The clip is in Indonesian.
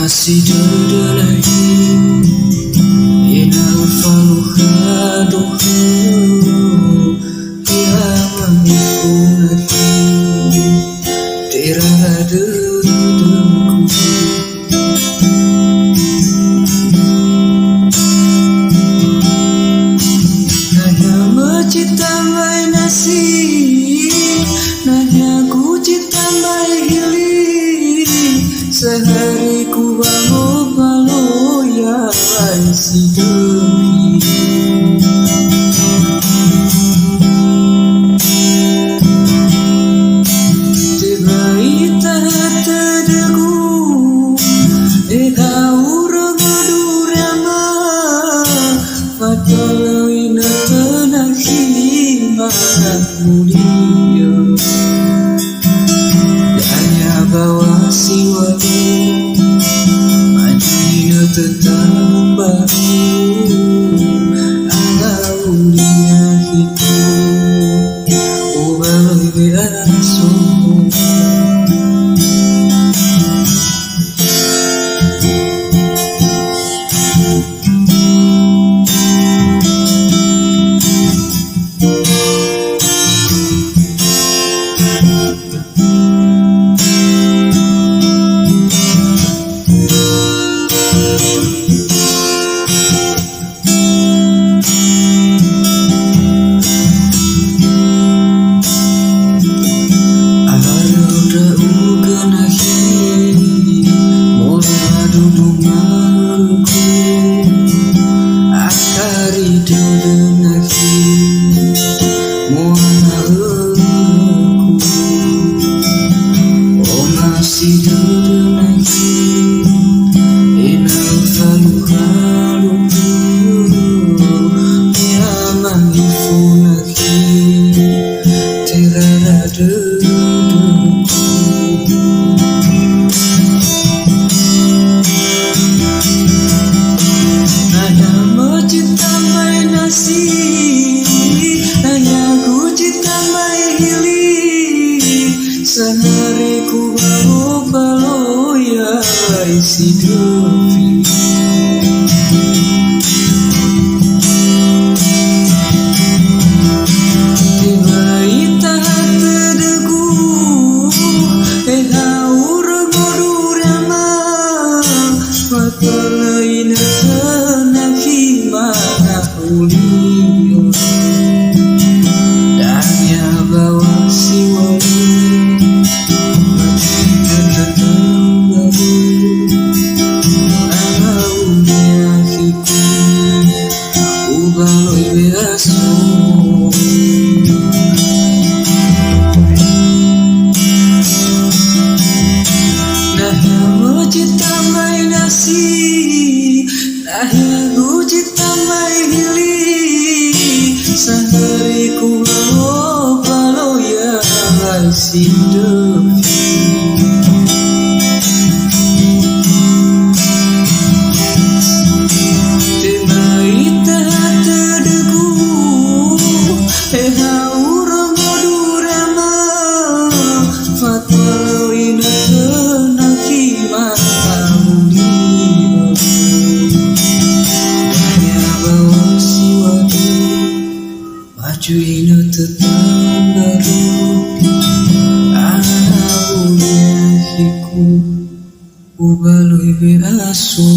Masih terdenai inal faluhaduhu ya mangkunati tiraduduku nanya mencita mai nasi nanya ku cinta mai hili sehari ku bangun malu ya si demi tiba ita terderu urang durama padahal ina tenahi marah mulia hanya bawa siwa tetap baru alaulia hidup ubaloi beaso sehari ku baru balu ya si Devi tiba ita terdegu urang durama padahal ina tenahi marah mulia dan ya bawa siwa sehari ku balu ya si Devi tiba ita terdegu urang durama padahal ina tenahi marah mulia hanya bawa siwa maju ina tetap baru alaulia hiku ubaloi beaso